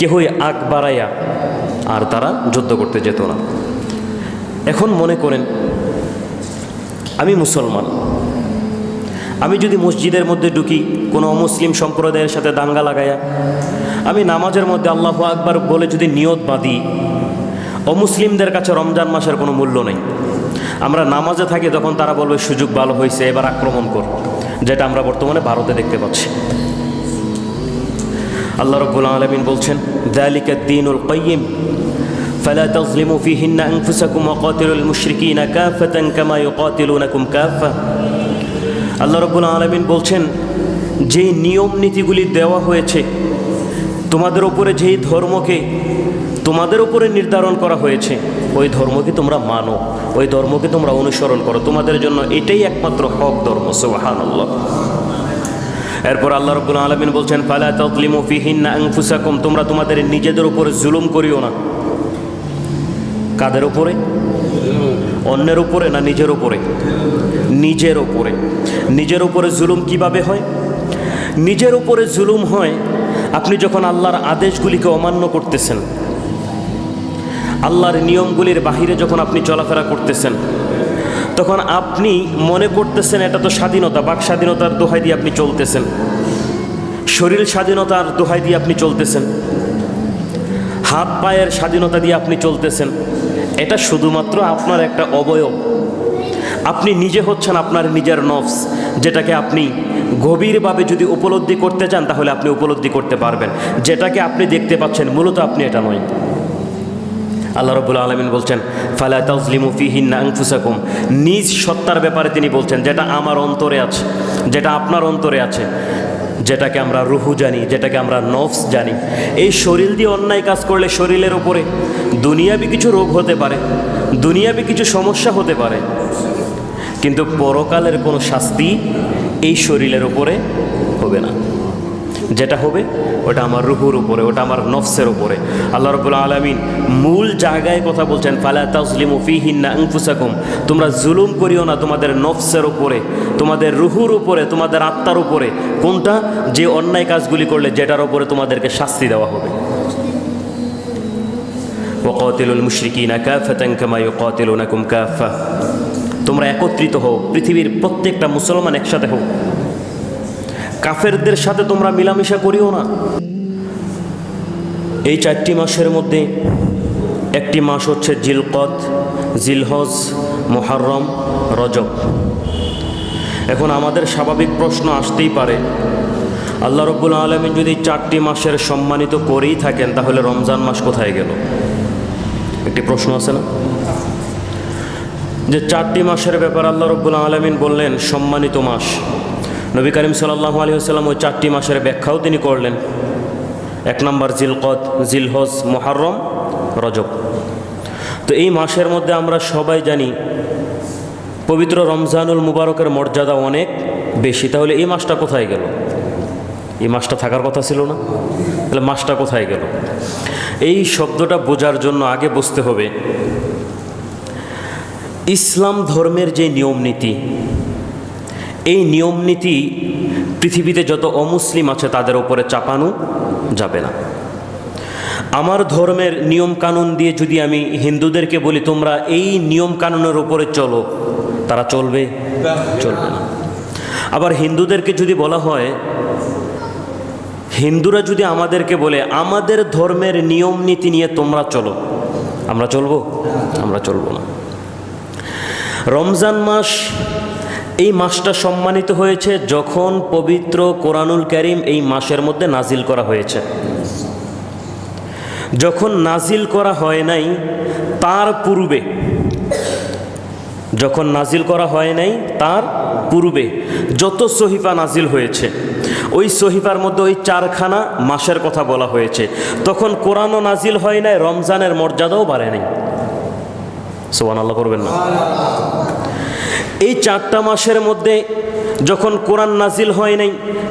কেহই আগ বাড়াইয়া আর তারা যুদ্ধ করতে যেত না। এখন মনে করেন আমি মুসলমান, আমি যদি মসজিদের মধ্যে ঢুকি কোনো অমুসলিম সম্প্রদায়ের সাথে দাঙ্গা লাগাইয়া, আমি নামাজের মধ্যে আল্লাহু আকবার বলে যদি নিয়ত বাঁধি, অমুসলিমদের কাছে রমজান মাসের কোনো মূল্য নেই। আমরা নামাজে থাকি তখন তারা বলবে সুযোগ ভালো হয়েছে, এবার আক্রমণ কর, যেটা আমরা বর্তমানে ভারতে দেখতে পাচ্ছি। আল্লাহ রাব্বুল আলামিন বলছেন যালিকা দ্বীনুল কাইয়্যিম ফালা তাযলিমু ফীহিন্না আনফুসাকুম ওয়া কাতিলুল মুশরিকিনা কাফাতান কামা ইউকাতিলুনাকুম কাফা। আল্লাহ রাব্বুল আলামিন বলছেন যে নিয়ম নীতিগুলি দেওয়া হয়েছে তোমাদের উপরে, যেই ধর্মকে তোমাদের উপরে নির্ধারণ করা হয়েছে, ওই ধর্মকে তোমরা মানো, ওই ধর্মকে তোমরা অনুসরণ করো, তোমাদের জন্য এটাই একমাত্র হক ধর্ম। সুবহানাল্লাহ। এরপর আল্লাহ রাব্বুল আলামিন বলছেন ফালা তাযলিমু ফীহিন্না আনফুসাকুম, তোমরা তোমাদের নিজেদের উপরে জুলুম করিও না। কাদের উপরে? অন্যের উপরে না নিজের উপরে? নিজের উপরে। নিজের উপরে জুলুম কিভাবে হয়? নিজের উপরে জুলুম হয় আপনি যখন আল্লাহর আদেশগুলিকে অমান্য করতেছেন, আল্লাহর নিয়মগুলির বাহিরে যখন আপনি চলাফেরা করতেছেন, তখন আপনি মনে করতেছেন এটা তো স্বাধীনতা, বাক স্বাধীনতার দোহাই দিয়ে আপনি চলতেছেন, শরীর স্বাধীনতার দোহাই দিয়ে আপনি চলতেছেন, হাত পায়ের স্বাধীনতা দিয়ে আপনি চলতেছেন। এটা শুধুমাত্র আপনার একটা অবয়ব। আপনি নিজে হচ্ছেন আপনার নিজের নফস, যেটাকে আপনি গভীরভাবে যদি উপলব্ধি করতে চান তাহলে আপনি উপলব্ধি করতে পারবেন। যেটাকে আপনি দেখতে পাচ্ছেন মূলত আপনি এটা নয়। আল্লাহ রাব্বুল আলামিন বলছেন ফালা তাযলিমু ফীহিন্না আনফুসাকুম, নিজ সত্তার ব্যাপারে তিনি বলছেন যেটা আমার অন্তরে আছে, যেটা আপনার অন্তরে আছে, যেটাকে আমরা রুহু জানি, যেটাকে আমরা নফস জানি। এই শরীর দিয়ে অন্যায় কাজ করলে শরীরের উপরে দুনিয়াবি কিছু রোগ হতে পারে, দুনিয়াবি কিছু সমস্যা হতে পারে, কিন্তু পরকালের কোনো শাস্তি এই শরীরের উপরে হবে না। যেটা হবে ওটা আমার রুহুর উপরে, ওটা আমার নফসের উপরে। আল্লাহ রাব্বুল আলামিন মূল জায়গায় কথা বলছেন ফালা তাযলিমু ফীহিন্না আনফুসাকুম, তোমরা জুলুম করিও না তোমাদের নফসের উপরে, তোমাদের রুহুর উপরে, তোমাদের আত্মার উপরে। কোনটা? যে অন্যায় কাজগুলি করলে যেটার উপরে তোমাদেরকে শাস্তি দেওয়া হবে। ওয়া কাতিলুল মুশরিকিনা কাফাতান কামা ইউকাতিলুনাকুম কাফা, তোমরা একত্রিত হও, পৃথিবীর প্রত্যেকটা মুসলমান একসাথে হও, কাফেরদের সাথে তোমরা মিলামিশা করিও না। এই 4টি মাসের মধ্যে একটি মাস হচ্ছে জিলকদ, জিলহজ, মুহররম, রজব। এখন আমাদের স্বাভাবিক প্রশ্ন আসতেই পারে, আল্লাহ রাব্বুল আলামিন যদি 4টি মাসের সম্মানিত করেই থাকেন তাহলে রমজান মাস কোথায় গেল? একটি প্রশ্ন আছে না, যে 4টি মাসের ব্যাপার আল্লাহ রাব্বুল আলামিন বললেন সম্মানিত মাস। নবী করিম সাল্লাল্লাহু আলাইহি ওয়াসাল্লাম ওই 4টি মাসের ব্যাখ্যাও তিনি করলেন। 1 নম্বর জিলকদ, জিলহজ, মুহররম, রজব। তো এই মাসের মধ্যে আমরা সবাই জানি পবিত্র রমজানুল মুবারকের মর্যাদা অনেক বেশি। তাহলে এই মাসটা কোথায় গেল? এই মাসটা থাকার কথা ছিল না? তাহলে মাসটা কোথায় গেল? এই শব্দটা বোঝার জন্য আগে বুঝতে হবে ইসলাম ধর্মের যে নিয়ম নীতি, এই নিয়ম নীতি পৃথিবীতে যত অমুসলিম আছে তাদের উপরে চাপানো যাবে না। আমার ধর্মের নিয়ম কানুন দিয়ে যদি আমি হিন্দুদেরকে বলি তোমরা এই নিয়ম কানুনের উপরে চলো, তারা চলবে? চলবে না। আবার হিন্দুদেরকে যদি বলা হয়, হিন্দুরা যদি আমাদেরকে বলে আমাদের ধর্মের নিয়ম নীতি নিয়ে তোমরা চলো, আমরা চলবো? আমরা চলবো না। রমজান মাস, এই মাসটা সম্মানিত হয়েছে যখন পবিত্র কোরআনুল কারীম এই মাসের মধ্যে নাজিল করা হয়েছে। যখন নাজিল করা হয় নাই তার পূর্বে, যখন নাজিল করা হয় নাই তার পূর্বে যত সহিফা নাজিল হয়েছে, ওই সহিফার মধ্যে ওই 4খানা মাসের কথা বলা হয়েছে। তখন কোরআনও নাজিল হয় নাই, রমজানের মর্যাদাও বাড়ে নাই। সুবহানাল্লাহ করবেন না? এই 4টা মাসের মধ্যে যখন কোরআন নাজিল হয় নাই,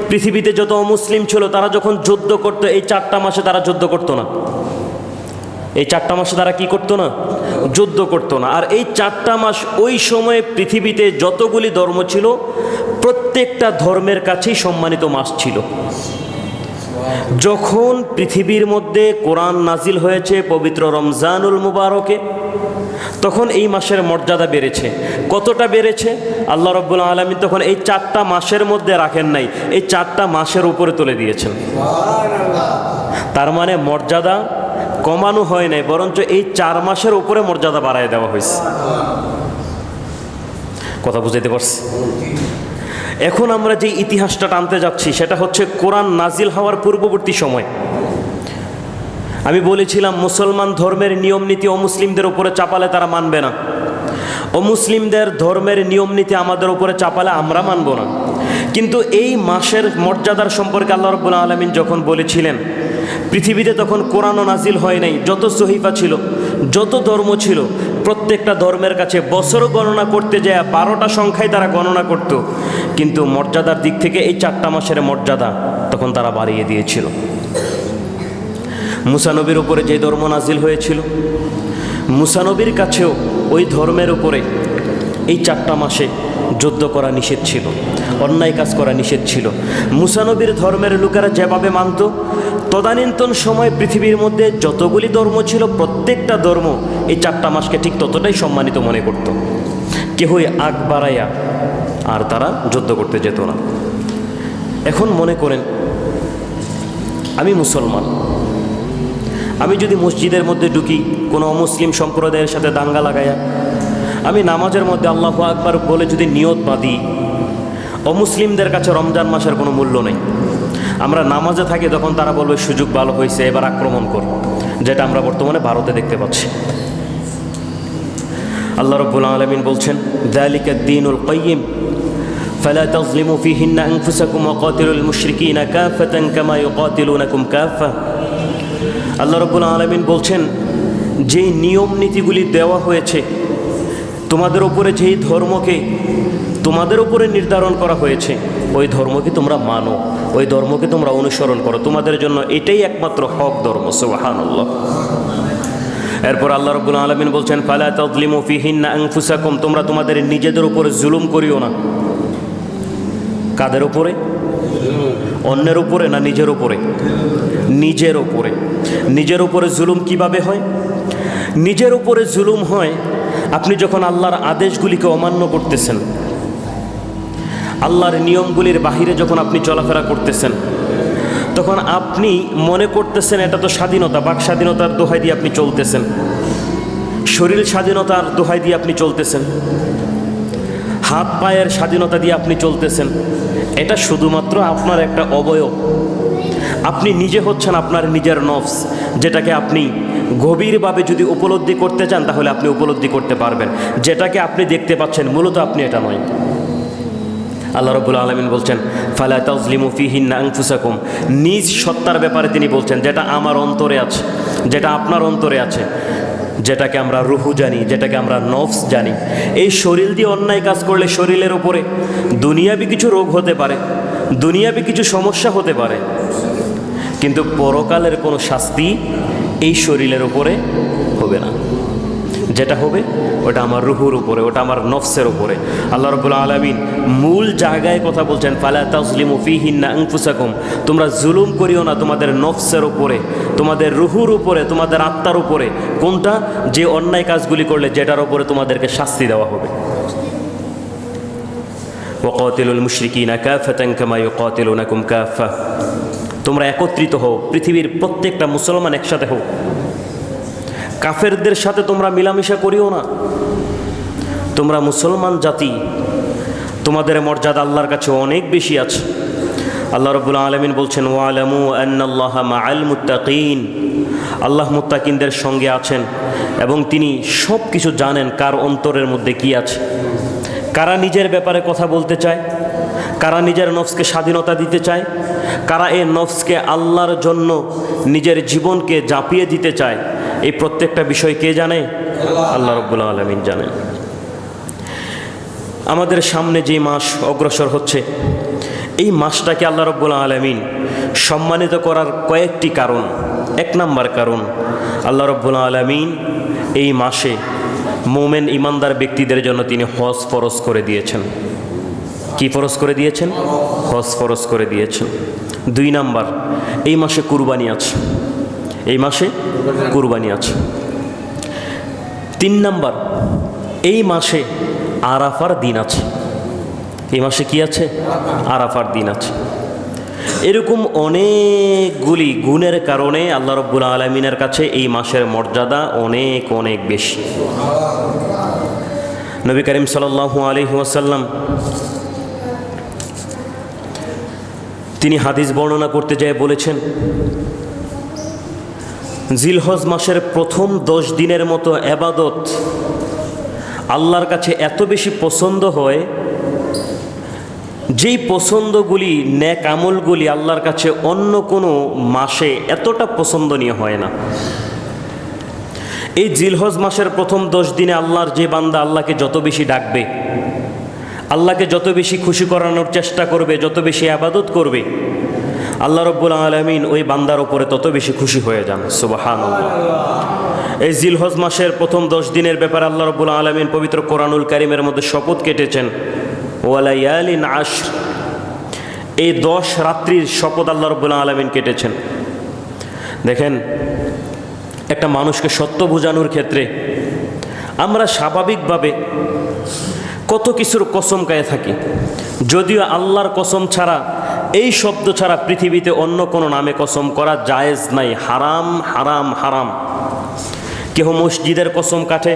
পৃথিবীতে যত অমুসলিম ছিল তারা যখন যুদ্ধ করতো, এই 4টা মাসে তারা যুদ্ধ করতো না। এই 4টা মাসে তারা কি করতো না? যুদ্ধ করতো না। আর এই 4টা মাস ওই সময়ে পৃথিবীতে যতগুলি ধর্ম ছিল প্রত্যেকটা ধর্মের কাছেই সম্মানিত মাস ছিল। যখন পৃথিবীর মধ্যে কোরআন নাজিল হয়েছে পবিত্র রমজানুল মুবারকে, তখন এই মাসের মর্যাদা বেড়েছে। কতটা বেড়েছে? আল্লাহ রাব্বুল আলামিন তখন এই 4টা মাসের মধ্যে রাখেন নাই, এই 4টা মাসের উপরে তুলে দিয়েছেন। তার মানে মর্যাদা কমানো হয় নাই, বরঞ্চ এই 4 মাসের উপরে মর্যাদা বাড়ায় দেওয়া হয়েছে। কথা বুঝাইতে পারছি? এখন আমরা যে ইতিহাসটা টানতে যাচ্ছি সেটা হচ্ছে কোরআন নাজিল হওয়ার পূর্ববর্তী সময়। আমি বলেছিলাম মুসলমান ধর্মের নিয়ম নীতি অমুসলিমদের উপরে চাপালে তারা মানবে না, অমুসলিমদের ধর্মের নিয়ম নীতি আমাদের উপরে চাপালে আমরা মানব না। কিন্তু এই মাসের মর্যাদার সম্পর্কে আল্লাহ রাব্বুল আলামিন যখন বলেছিলেন, পৃথিবীতে তখন কোরআনও নাজিল হয় নাই, যত সহিফা ছিল, যত ধর্ম ছিল, প্রত্যেকটা ধর্মের কাছে বছর গণনা করতে যায় 12টা সংখ্যায় তারা গণনা করত। কিন্তু মর্যাদার দিক থেকে এই 4টা মাসের মর্যাদা তখন তারা বাড়িয়ে দিয়েছিল। মুসা নবীর উপরে যে ধর্ম নাজিল হয়েছিল, মুসা নবীর কাছেও ওই ধর্মের উপরে এই 4টা মাসে যুদ্ধ করা নিষেধ ছিল, অন্যায় কাজ করা নিষেধ ছিল। মুসা নবীর ধর্মের লোকেরা যেভাবে মানত, তদানীন্তন সময় পৃথিবীর মধ্যে যতগুলি ধর্ম ছিল প্রত্যেকটা ধর্ম এই 4টা মাসকে ঠিক ততটাই সম্মানিত মনে করত। কেহই আগ বাড়াইয়া আর তারা যুদ্ধ করতে যেত না। এখন মনে করেন আমি মুসলমান, আমি যদি মসজিদের মধ্যে ঢুকি কোনো অমুসলিম সম্প্রদায়ের সাথে দাঙ্গা লাগাইয়া, আমি নামাজের মধ্যে আল্লাহু আকবার বলে যদি নিয়ত বাঁধি, অমুসলিমদের কাছে রমজান মাসের কোনো মূল্য নেই। আমরা নামাজে থাকি তখন তারা বলবে সুযোগ ভালো হয়েছে, এবার আক্রমণ কর, যেটা আমরা বর্তমানে ভারতে দেখতে পাচ্ছি। আল্লাহ রাব্বুল আলামিন বলছেন, যালিকা দ্বীনুল কাইয়্যিম ফালা তাযলিমু ফীহিন্না আনফুসাকুম ওয়া কাতিলুল মুশরিকিনা কাফাতান কামা ইউকাতিলুনাকুম কাফা। আল্লাহ রাব্বুল আলামিন বলছেন, যেই নিয়ম নীতিগুলি দেওয়া হয়েছে তোমাদের উপরে, যেই ধর্মকে তোমাদের উপরে নির্ধারণ করা হয়েছে, ওই ধর্মকে তোমরা মানো, ওই ধর্মকে তোমরা অনুসরণ করো, তোমাদের জন্য এটাই একমাত্র হক ধর্ম। সুবহানাল্লাহ। এরপর আল্লাহ রাব্বুল আলামিন বলছেন, ফালা তাযলিমু ফীহিন্না আনফুসাকুম, তোমরা তোমাদের নিজেদের উপরে জুলুম করিও না। কাদের উপরে? অন্যের উপরে না নিজের উপরে? নিজের উপরে। নিজের উপরে জুলুম কিভাবে হয়? নিজের উপরে জুলুম হয় আপনি যখন আল্লাহর আদেশগুলিকে অমান্য করতেছেন, আল্লাহর নিয়মগুলির বাহিরে যখন আপনি চলাফেরা করতেছেন, তখন আপনি মনে করতেছেন এটা তো স্বাধীনতা, বাক স্বাধীনতার দোহাই দিয়ে আপনি চলতেছেন, শরীর স্বাধীনতার দোহাই দিয়ে আপনি চলতেছেন, হাত পায়ের স্বাধীনতা দিয়ে আপনি চলতেছেন। এটা শুধুমাত্র আপনার একটা অবয়ব। আপনি নিজে হচ্ছেন আপনার নিজের নফস, যেটাকে আপনি গভীরভাবে যদি উপলব্ধি করতে চান তাহলে আপনি উপলব্ধি করতে পারবেন। যেটাকে আপনি দেখতে পাচ্ছেন মূলত আপনি এটা নয়। আল্লাহ রাব্বুল আলামিন বলছেন, ফালা তাযলিমু ফীহিন্না আনফুসাকুম, নিজ সত্তার ব্যাপারে তিনি বলছেন, যেটা আমার অন্তরে আছে, যেটা আপনার অন্তরে আছে, যেটাকে আমরা রুহু জানি, যেটাকে আমরা নফস জানি। এই শরীর দিয়ে অন্যায় কাজ করলে শরীরের উপরে দুনিয়াবি কিছু রোগ হতে পারে, দুনিয়াবি কিছু সমস্যা হতে পারে, কিন্তু পরকালের কোনো শাস্তি এই শরীরের উপরে হবে না। যেটা হবে ওটা আমার রুহুর উপরে, ওটা আমার নফসের উপরে। আল্লাহ রাব্বুল আলামিন মূল জায়গায় কথা বলছেন, ফালা তাযলিমু ফীহিন্না আনফুসাকুম, তোমরা জুলুম করিও না তোমাদের নফসের উপরে, তোমাদের রুহুর উপরে, তোমাদের আত্মার উপরে। কোনটা? যে অন্যায় কাজগুলি করলে যেটার উপরে তোমাদেরকে শাস্তি দেওয়া হবে। ওয়া কাতিলুল মুশরিকিনা কাফাতান কামা ইউকাতিলুনাকুম কাফা, তোমরা একত্রিত হও, পৃথিবীর প্রত্যেকটা মুসলমান একসাথে হও, কাফেরদের সাথে তোমরা মিলামিশা করিও না। তোমরা মুসলমান জাতি, তোমাদের মর্যাদা আল্লাহর কাছে অনেক বেশি আছে। আল্লাহ রাব্বুল আলামিন বলছেন, ওয়ালামু আন্নাল্লাহা মাআল মুত্তাকিন, আল্লাহ মুত্তাকিনদের সঙ্গে আছেন এবং তিনি সব কিছু জানেন কার অন্তরের মধ্যে কি আছে, কারা নিজের ব্যাপারে কথা বলতে চায়, কারা নিজের নফসকে স্বাধীনতা দিতে চায়, কারা এই নফসকে আল্লাহর জন্য নিজের জীবনকে জাপিয়ে দিতে চায়। এই প্রত্যেকটা বিষয় কে জানে? আল্লাহ রাব্বুল আলামিন জানেন। আমাদের সামনে যে মাস অগ্রসর হচ্ছে, এই মাসটাকে আল্লাহ রাব্বুল আলামিন সম্মানিত করার কয়েকটি কারণ। 1 নম্বর কারণ, আল্লাহ রাব্বুল আলামিন এই মাসে মুমিন ইমানদার ব্যক্তিদের জন্য তিনি হজ ফরজ করে দিয়েছেন। কি ফরজ করে দিয়েছেন? হজ ফরজ করে দিয়েছেন। 2 নাম্বার, এই মাসে কুরবানি আছে, এই মাসে কুরবানি আছে। 3 নাম্বার, এই মাসে আরাফার দিন আছে। এই মাসে কি আছে? আরাফার দিন আছে। এরকম অনেকগুলি গুণের কারণে আল্লাহ রাব্বুল আলামিনের কাছে এই মাসের মর্যাদা অনেক অনেক বেশি। নবী করিম সাল্লাল্লাহু আলাইহি ওয়াসাল্লাম তিনি হাদিস বর্ণনা করতে যেয়ে বলেছেন, জিলহজ মাসের প্রথম 10 দিনের মতো ইবাদত আল্লাহর কাছে এত বেশি পছন্দ হয়, যেই পছন্দগুলি নেক আমলগুলি আল্লাহর কাছে অন্য কোনো মাসে এতটা পছন্দনীয় হয় না। এই জিলহজ মাসের প্রথম 10 দিনে আল্লাহর যে বান্দা আল্লাহকে যত বেশি ডাকবে, আল্লাহকে যত বেশি খুশি করানোর চেষ্টা করবে, যত বেশি ইবাদত করবে, আল্লাহ রাব্বুল আলামিন ওই বান্দার উপরে তত বেশি খুশি হয়ে যান। সুবহানাল্লাহ। এই জিলহজ মাসের প্রথম 10 দিনের ব্যাপারে আল্লাহ রাব্বুল আলামিন পবিত্র কোরআনুল কারীমের মধ্যে শপথ কেটেছেন, ওয়ালায়ালিন আশর, এই 10 রাত্রির শপথ আল্লাহ রাব্বুল আলামিন কেটেছেন। দেখেন, একটা মানুষকে সত্য বোঝানোর ক্ষেত্রে আমরা স্বাভাবিকভাবে কত কিছুর কসম গায়ে থাকি, যদিও আল্লাহর কসম ছাড়া, এই শব্দ ছাড়া পৃথিবীতে অন্য কোনো নামে কসম করা জায়েজ নাই। হারাম হারাম হারাম। কেহ মসজিদের কসম কাটে,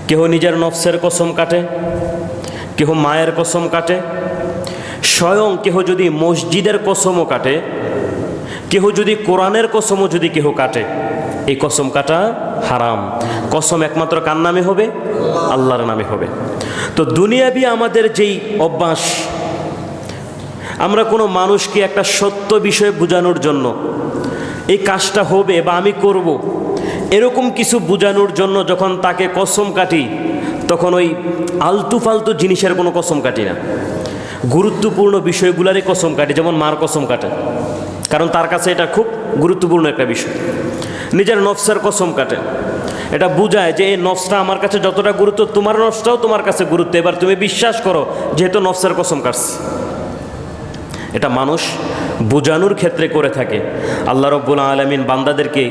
কেহ নিজের নফসের কসম কাটে, কেহ মায়ের কসম কাটে, স্বয়ং কেহ যদি মসজিদের কসমও কাটে, কেহ যদি কোরআনের কসমও যদি কেহ কাটে, এই কসম কাটা হারাম। কসম একমাত্র কার নামে হবে? আল্লাহর নামে হবে। তো দুনিয়াবি আমাদের যেই অভ্যাস, আমরা কোনো মানুষকে একটা সত্য বিষয় বোঝানোর জন্য এই কাজটা হবে বা আমি করব, এরকম কিছু বোঝানোর জন্য যখন তাকে কসম কাটি, তখন ওই আলতু ফালতু জিনিসের কোনো কসম কাটি না, গুরুত্বপূর্ণ বিষয়গুলোরই কসম কাটি। যেমন মার কসম কাটে, কারণ তার কাছে এটা খুব গুরুত্বপূর্ণ একটা বিষয়। নিজের নফসের কসম কাটে, এটা বোঝায় যে এই নফসটা আমার কাছে যতটা গুরুত্ব, তোমার নফসটাও তোমার কাছে গুরুত্ব, এবার তুমি বিশ্বাস করো যেহেতু নফসের কসম কাটছে। এটা মানুষ বোঝানোর ক্ষেত্রে করে থাকে। আল্লাহ রাব্বুল আলামিন বান্দাদেরকে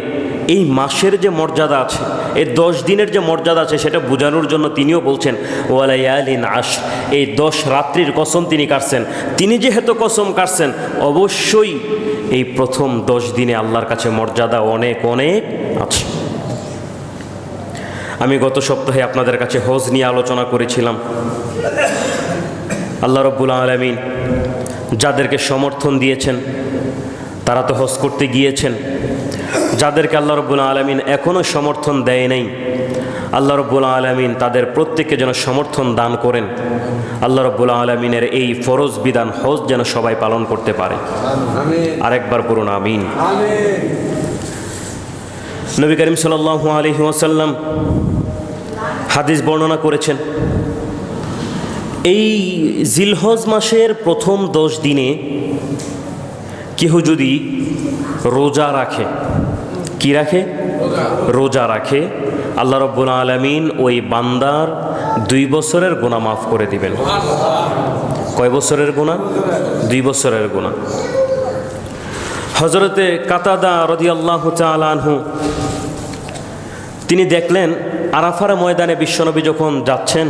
এই মাসের যে মর্যাদা আছে, এই 10 দিনের যে মর্যাদা আছে, সেটা বোঝানোর জন্য তিনিও বলছেন ওয়ালায়ালিন আশর, এই 10 রাত্রির কসম তিনি কাটছেন। তিনি যেহেতু কসম কাটছেন, অবশ্যই এই প্রথম 10 দিনে আল্লাহর কাছে মর্যাদা অনেক অনেক আছে। আমি গত সপ্তাহে আপনাদের কাছে হজ নিয়ে আলোচনা করেছিলাম। আল্লাহ রাব্বুল আলামিন যাদেরকে সমর্থন দিয়েছেন তারা তো হজ করতে গিয়েছেন, যাদেরকে আল্লাহ রাব্বুল আলামিন এখনও সমর্থন দেয় নাই, আল্লাহ রাব্বুল আলামিন তাদের প্রত্যেককে যেন সমর্থন দান করেন। আল্লাহ রাব্বুল আলামিনের এই ফরজ বিধান হজ যেন সবাই পালন করতে পারে। আরেকবার পড়ুন আমিন। নবী করিম সাল্লাল্লাহু আলাইহি ওয়াসাল্লাম হাদিস বর্ণনা করেছেন, এই জিলহজ মাসের প্রথম 10 দিনে কেহ যদি রোজা রাখে, কি রাখে? রোজা রাখে, আল্লাহ রাব্বুল আলামিন ওই বান্দার 2 বছরের গুনাহ মাফ করে দিবেন। কয় বছরের গুনাহ? 2 বছরের গুনাহ। হযরতে কাতাদা রাদিয়াল্লাহু তাআলা আনহু তিনি দেখলেন আরাফার ময়দানে বিশ্বনবী যখন যাচ্ছেন,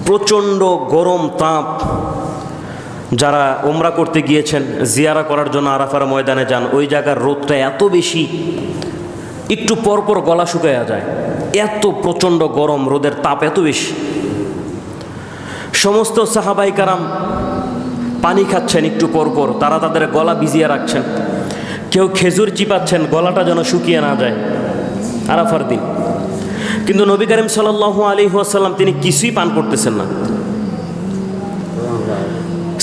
প্রচণ্ড গরম তাপ। যারা উমরা করতে গিয়েছেন, জিয়ারা করার জন্য আরাফার ময়দানে যান, ওই জায়গার রোদটা এত বেশি, একটু পরপর গলা শুকায়া যায়, এত প্রচণ্ড গরম, রোদের তাপ এত বেশি। সমস্ত সাহাবাই কারাম পানি খাচ্ছেন একটু পরপর, তারা তাদের গলা ভিজিয়ে রাখছেন। কেউ খেজুর চিপাচ্ছেন গলাটা যেন শুকিয়ে না যায় আরাফার দিন। কিন্তু নবী করিম সাল্লাল্লাহু আলাইহি ওয়াসাল্লাম তিনি কিছুই পান করতেছেন না।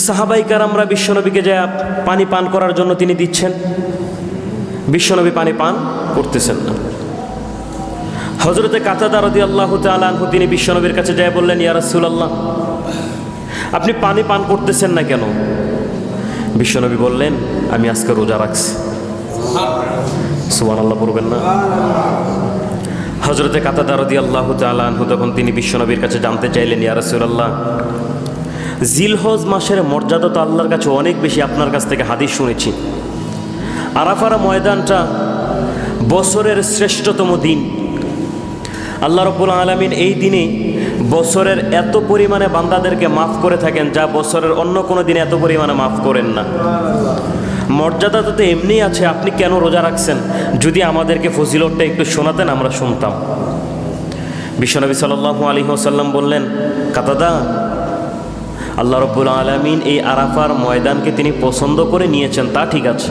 সাহাবাই কারামরা বিশ্বনবীকে যা পানি পান করার জন্য তিনি দিচ্ছেন, বিশ্বনবী পানি পান করতেছেন না। হযরতে কাতাদা রাদিয়াল্লাহু তাআলা আনহু তিনি বিশ্বনবীর কাছে যায় বললেন, ইয়া রাসূলুল্লাহ, আপনি পানি পান করতেছেন না কেন? বিশ্বনবী বললেন, আমি আজকে রোজা রাখছি। সুবহানাল্লাহ পড়বেন না? হযরতে কাতাদা রাদিয়াল্লাহু তাআলা আনহু তখন তিনি বিশ্বনবীর কাছে জানতে চাইলেন, ইয়া রাসূলুল্লাহ, জিলহজ মাসের মর্যাদা তো আল্লাহর কাছে অনেক বেশি, আপনার কাছ থেকে হাদিস শুনেছি। আরাফার ময়দানটা বছরের শ্রেষ্ঠতম দিন। আল্লাহ রাব্বুল আলামিন এই দিনে বছরের এত পরিমাণে বান্দাদেরকে মাফ করে থাকেন যা বছরের অন্য কোনো দিনে এত পরিমাণে মাফ করেন না। মর্যাদা তো এমনি আছে, আপনি কেন রোজা রাখছেন? যদি আমাদেরকে ফজিলতটা একটু শোনাতেন আমরা শুনতাম। বিশ্বনবী সাল্লাল্লাহু আলাইহি ওয়াসাল্লাম বললেন, কাতাদা, আল্লাহ রাব্বুল আলামিন এই আরাফার ময়দানকে তিনি পছন্দ করে নিয়েছেন, তা ঠিক আছে।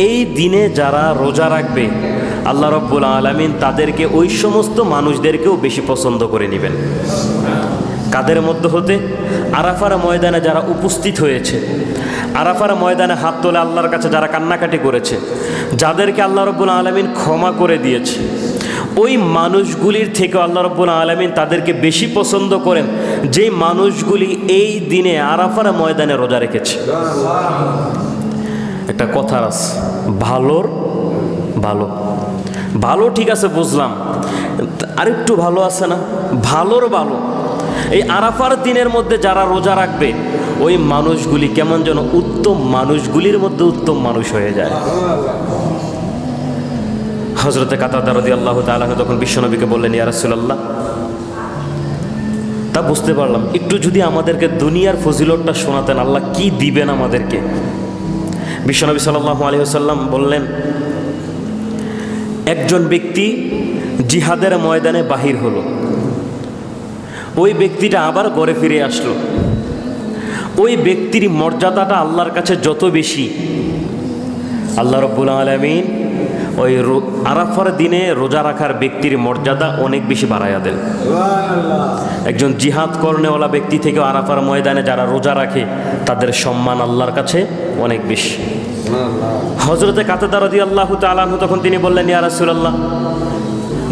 এই দিনে যারা রোজা রাখবে আল্লাহ রাব্বুল আলামিন তাদেরকে ওই সমস্ত মানুষদেরকেও বেশি পছন্দ করে নেবেন। কাদের মধ্যে হতে? আরাফার ময়দানে যারা উপস্থিত হয়েছে, আরাফার ময়দানে হাত তোলে আল্লাহর কাছে যারা কান্নাকাটি করেছে, যাদেরকে আল্লাহ রাব্বুল আলামিন ক্ষমা করে দিয়েছে, ওই মানুষগুলির থেকে আল্লাহ রাব্বুল আলামিন তাদেরকে বেশি পছন্দ করেন যেই মানুষগুলি এই দিনে আরাফার ময়দানে রোজা রেখেছে। একটা কথা আছে, ভালোর ভালো, ভালো ঠিক আছে বুঝলাম, আরেকটু ভালো আছে না? ভালোর ভালো। এই আরাফার দিনের মধ্যে যারা রোজা রাখবে ওই মানুষগুলি কেমন যেন উত্তম মানুষগুলির মধ্যে উত্তম মানুষ হয়ে যায়। হযরতে কাতাদা রাদিয়াল্লাহু তাআলা তখন বিশ্বনবীকে বললেন, ইয়া রাসূলুল্লাহ, তা বুঝতে পারলাম, একটু যদি আমাদেরকে দুনিয়ার ফজিলতটা শোনাতেন, আল্লাহ কি দিবেন আমাদেরকে। বিশ্বনবী সাল্লাল্লাহু আলাইহি ওয়াসাল্লাম বললেন, একজন ব্যক্তি জিহাদের ময়দানে বাহির হলো, ওই ব্যক্তিটা আবার ঘরে ফিরে আসলো। ওই ব্যক্তির মর্যাদাটা আল্লাহর কাছে যত বেশি, আল্লাহ রাব্বুল আলামিন ওই আরাফার দিনে রোজা রাখার ব্যক্তির মর্যাদা অনেক বেশি বাড়াইয়া দেন। একজন জিহাদ করনেওয়ালা ব্যক্তি থেকে আরাফার ময়দানে যারা রোজা রাখে তাদের সম্মান আল্লাহর কাছে অনেক বেশি। হযরতে কাতাদা রাদিয়াল্লাহু তাআলা আনহু তখন তিনি বললেন, ইয়া রাসূলুল্লাহ,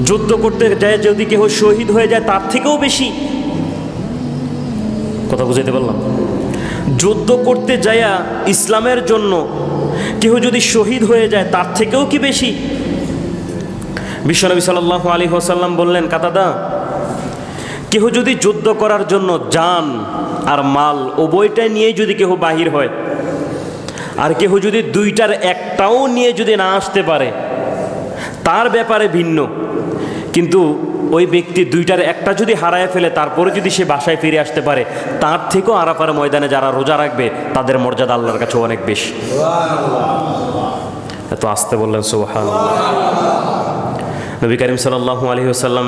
যুদ্ধ করতে যায় যদি কেউ শহীদ হয়ে যায় তার থেকেও বেশি। কথা বুঝাইতে পারলাম? যুদ্ধ করতে যায়া ইসলামের জন্য কেউ যদি শহীদ হয়ে যায় তার থেকেও কি বেশি? বিশ্বনবী সাল্লাল্লাহু আলাইহি ওয়াসাল্লাম বললেন, কাতাদা, কেউ যদি যুদ্ধ করার জন্য জান আর মাল উভয়টাই নিয়ে যদি কেউ বাহির হয়, আর কেউ যদি দুইটার একটাও নিয়ে যদি না আসতে পারে তার ব্যাপারে ভিন্ন, কিন্তু ওই ব্যক্তি দুইটার একটা যদি হারায় ফেলে তারপরে যদি সে বাসায় ফিরে আসতে পারে, তার থেকেও আরাফার ময়দানে যারা রোজা রাখবে তাদের মর্যাদা আল্লাহর কাছে অনেক বেশি। এত আসতে বললেন সুবহানাল্লাহ। নবী করিম সাল্লাল্লাহু আলাইহি ওয়াসাল্লাম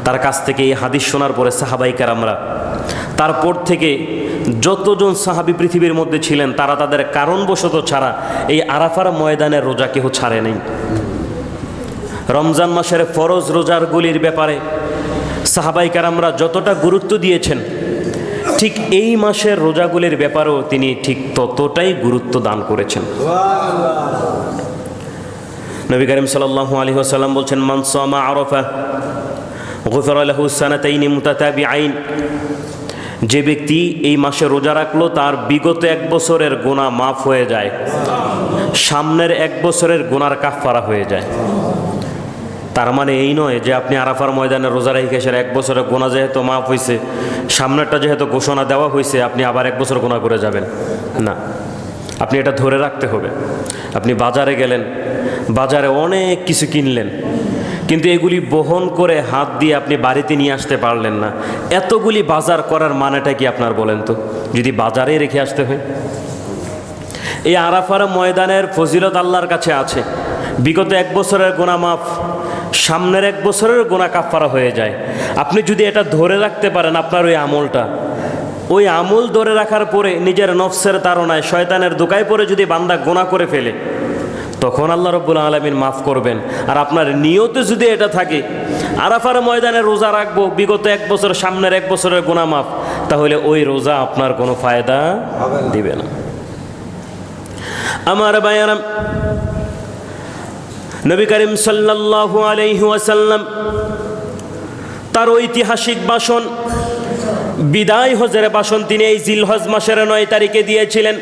তার কাছ থেকে এই হাদিস শোনার পরে সাহাবায়ে কেরামরা, তারপর থেকে যতজন সাহাবী পৃথিবীর মধ্যে ছিলেন তারা তাদের কারণবশত ছাড়া এই আরাফার ময়দানের রোজা কেউ ছাড়ে নাই। রমজান মাসের ফরজ রোজারগুলির ব্যাপারে সাহাবায়ে কেরামরা যতটা গুরুত্ব দিয়েছেন, ঠিক এই মাসের রোজাগুলির ব্যাপারেও তিনি ঠিক ততটাই গুরুত্ব দান করেছেন। নবী করিম সাল্লাল্লাহু আলাইহি ওয়াসাল্লাম বলছেন, মান সামা আরাফা গুফিরা লাহু সানাতাইন মুতাতাবিআইন, যে ব্যক্তি এই মাসে রোজা রাখলো তার বিগত এক বছরের গুনাহ মাফ হয়ে যায়, সামনের এক বছরের গুনার কাফফারা হয়ে যায়। তার মানে এই নয় যে আপনি আরাফার ময়দানে রোজা রেখে এসে এক বছরের গুনাহ যেহেতু মাফ হয়েছে, সামনেরটা যেহেতু ঘোষণা দেওয়া হয়েছে, আপনি আবার এক বছর গুনাহ করে যাবেন না। আপনি এটা ধরে রাখতে হবে। আপনি বাজারে গেলেন, বাজারে অনেক কিছু কিনলেন, কিন্তু এগুলি বহন করে হাত দিয়ে আপনি বাড়িতে নিয়ে আসতে পারলেন না। এতগুলি বাজার করার মানেটা কি আপনার বলেন তো, যদি বাজারে রেখে আসতে হয়? এই আরাফার ময়দানের ফজিলত আল্লাহর কাছে আছে। বিগত এক বছরের গুনাহ মাফ, সামনের এক বছরের গুনাহ কাফফারা হয়ে যায়। আপনি যদি এটা ধরে রাখতে পারেন, আপনার ওই আমলটা, ওই আমল ধরে রাখার পরে নিজের নফসের তাড়নায় শয়তানের ধোঁকায় পড়ে যদি বান্দা গুনাহ করে ফেলে, তখন আল্লাহ রাব্বুল আলামিন মাফ করবেন। আর আপনার নিয়তে যদি এটা থাকে আরাফার ময়দানে রোজা রাখবো, বিগত এক বছর সামনের এক বছরের গুনাহ মাফ, তাহলে ওই রোজা আপনার কোনো ফায়দা দিবে না। আমার ভাইয়েরা, নবী করিম সাল্লাল্লাহু আলাইহি ওয়াসাল্লাম তার ঐতিহাসিক ভাষণ, বিদায় হজের ভাষণ তিনি এই জিলহজ মাসের 9 তারিখে দিয়েছিলেন।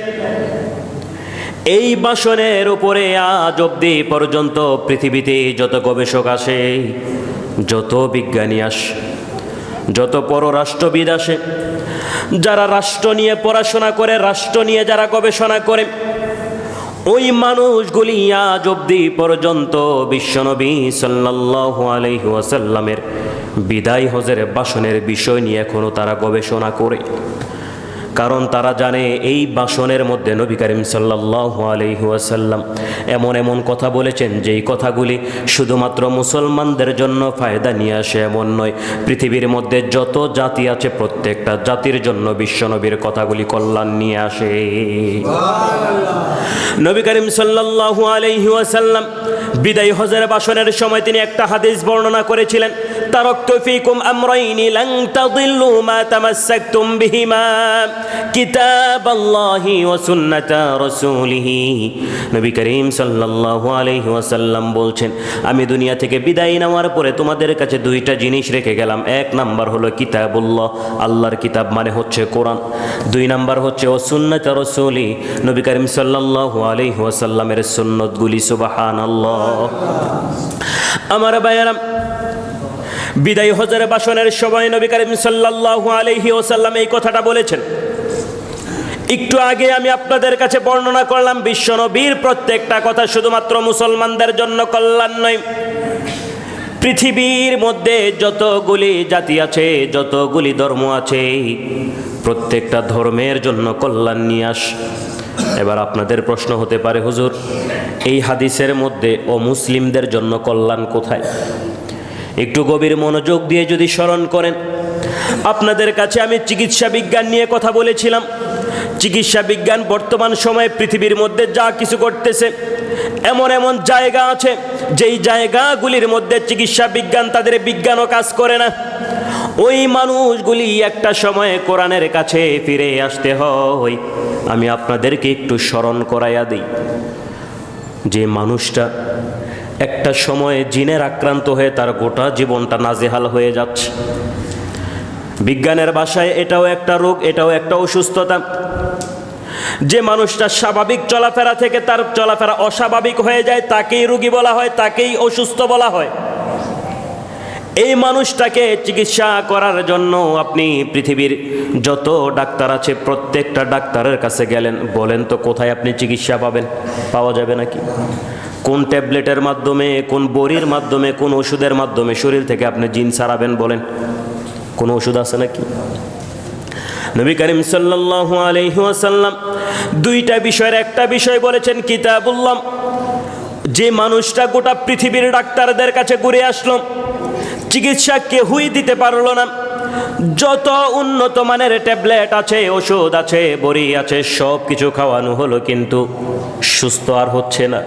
এই বাসনের উপরে আজ অবধি পর্যন্ত পৃথিবীতে যত গবেষক আসে, যত বিজ্ঞানী আসে, যত পররাষ্ট্রবিদ আসে, যারা রাষ্ট্র নিয়ে পড়াশোনা করে, রাষ্ট্র নিয়ে যারা গবেষণা করে, ওই মানুষগুলি আজ অবধি পর্যন্ত বিশ্বনবী সাল্লাল্লাহু আলাইহি ওয়াসাল্লামের বিদায় হজের বাসনের বিষয় নিয়ে এখনো তারা গবেষণা করে। কারণ তারা জানে এই বাসনের মধ্যে নবী করিম সাল্লাল্লাহু আলাইহি ওয়াসাল্লাম এমন এমন কথা বলেছেন, যেই কথাগুলি শুধুমাত্র মুসলমানদের জন্য ফায়দা নিয়ে আসে এমন নয়, পৃথিবীর মধ্যে যত জাতি আছে প্রত্যেকটা জাতির জন্য বিশ্বনবীর কথাগুলি কল্যাণ নিয়ে আসে। নবী করিম সাল্লাল্লাহু আলাইহি ওয়াসাল্লাম বিদায় হজের বাসনের সময় তিনি একটা হাদিস বর্ণনা করেছিলেন, তারাকতু ফীকুম আমরাইনি লান তাদিল্লু মা তামাসসাকতুম বিহিমা কিতাবাল্লাহি ওয়া সুন্নাতা রাসূলিহি। নবী করিম সাল্লাল্লাহু আলাইহি ওয়াসাল্লাম বলছেন, আমি দুনিয়া থেকে বিদায় নেওয়ার পরে তোমাদের কাছে দুইটা জিনিস রেখে গেলাম। এক নাম্বার হলো কিতাবুল্লাহ, আল্লাহর কিতাব মানে হচ্ছে কোরআন। দুই নাম্বার হচ্ছে ও সুন্নাতা রাসূলি, নবী করিম সাল্লাল্লাহু আলাইহি ওয়াসাল্লামের সুন্নতগুলি। সুবহানাল্লাহ। আমার ভাইয়েরা, বিদায় হজের বাসনের সময় নবী করিম সাল্লাল্লাহু আলাইহি ওয়াসাল্লাম এই কথাটা বলেছেন। একটু আগে আমি আপনাদের কাছে বর্ণনা করলাম বিশ্বনবীর প্রত্যেকটা কথা শুধুমাত্র মুসলমানদের জন্য কল্যাণ নয়, পৃথিবীর মধ্যে যতগুলি জাতি আছে, যতগুলি ধর্ম আছে, প্রত্যেকটা ধর্মের জন্য কল্যাণ নিয়ে আস। এবার আপনাদের প্রশ্ন হতে পারে, হুজুর এই হাদিসের মধ্যে অমুসলিমদের জন্য কল্যাণ কোথায়? একটু গভীর মনোযোগ দিয়ে যদি স্মরণ করেন, আপনাদের কাছে আমি চিকিৎসা বিজ্ঞান নিয়ে কথা বলেছিলাম। চিকিৎসা বিজ্ঞান বর্তমান সময়ে পৃথিবীর মধ্যে যা কিছু করতেছে, এমন এমন জায়গা আছে যেই জায়গাগুলির মধ্যে চিকিৎসা বিজ্ঞান তাদের বিজ্ঞানও কাজ করে না। ওই মানুষগুলি একটা সময়ে কোরআনের কাছে ফিরে আসতে হয়। আমি আপনাদেরকে একটু স্মরণ করাইয়া দিই, যে মানুষটা একটা সময়ে জিনের আক্রান্ত হয়ে তার গোটা জীবনটা নাজেহাল হয়ে যাচ্ছে। বিজ্ঞানের ভাষায় এটাও একটা রোগ, এটাও একটা অসুস্থতা। যে মানুষটা স্বাভাবিক চলাফেরা থেকে তার চলাফেরা অস্বাভাবিক হয়ে যায়, তাকেই রোগী বলা হয়, তাকেই অসুস্থ বলা হয়। এই মানুষটাকে চিকিৎসা করার জন্য আপনি পৃথিবীর যত ডাক্তার আছে প্রত্যেকটা ডাক্তারের কাছে গেলেন, বলেন তো কোথায় আপনি চিকিৎসা পাবেন? পাওয়া যাবে নাকি? কোন ট্যাবলেটের মাধ্যমে, কোন বড়ির মাধ্যমে, কোন ওষুধের মাধ্যমে শরীর থেকে আপনি জিন সারাবেন? বলেন, কোনো ওষুধ আছে নাকি? নবী করিম সাল্লাল্লাহু আলাইহি ওয়াসাল্লাম দুইটা বিষয়ের একটা বিষয় বলেছেন কিতাবুল্লাহ। যে মানুষটা গোটা পৃথিবীর ডাক্তারদের কাছে ঘুরে আসলো, চিকিৎসা কেউই দিতে পারলো না, যত উন্নত মানের ট্যাবলেট আছে, ওষুধ আছে, বড়ি আছে, সব কিছু খাওয়ানো হলো, কিন্তু সুস্থ আর হচ্ছে না।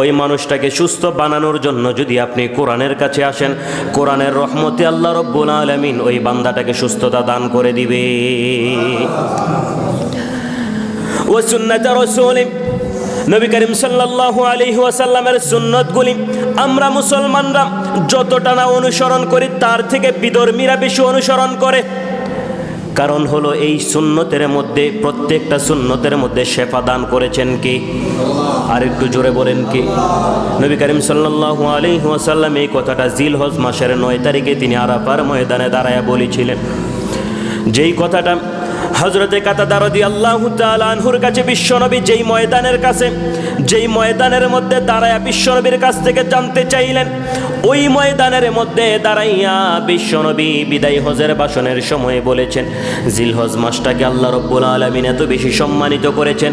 ওই মানুষটাকে সুস্থ বানানোর জন্য যদি আপনি কোরআনের কাছে আসেন, কোরআনের রহমতে আল্লাহ রব্বুল আলামিন ওই বান্দাটাকে সুস্থতা দান করে দিবে। ও সুন্নাত রাসূল, নবী করিম সাল্লাল্লাহু আলাইহি ওয়াসাল্লামের সুন্নতগুলি আমরা মুসলমানরা যতটা না অনুসরণ করি, তার থেকে বিধর্মীরা বেশি অনুসরণ করে। কারণ হলো এই সুন্নতের মধ্যে, প্রত্যেকটা সুন্নতের মধ্যে শেফা দান করেছেন কে? আর একটু জোরে বলেন কে? নবী করিম সাল্লাল্লাহু আলাইহি ওয়াসাল্লাম এই কথাটা জিলহজ মাসের 9 তারিখে তিনি আরাফার ময়দানে দাঁড়ায়া বলেছিলেন। যেই কথাটা হযরতে কাতাদা রাদিয়াল্লাহু তাআলা আনহুর কাছে বিশ্বনবী যেই ময়দানের মধ্যে দাঁড়ায়া বিশ্বনবীর কাছ থেকে জানতে চাইলেন, ওই ময়দানের মধ্যে দাঁড়াইয়া বিশ্বনবী বিদায় হজের ভাষণের সময় বলেছেন, জিলহজ মাসটাকে আল্লাহ রব্বুল আলামিন এত বেশি সম্মানিত করেছেন,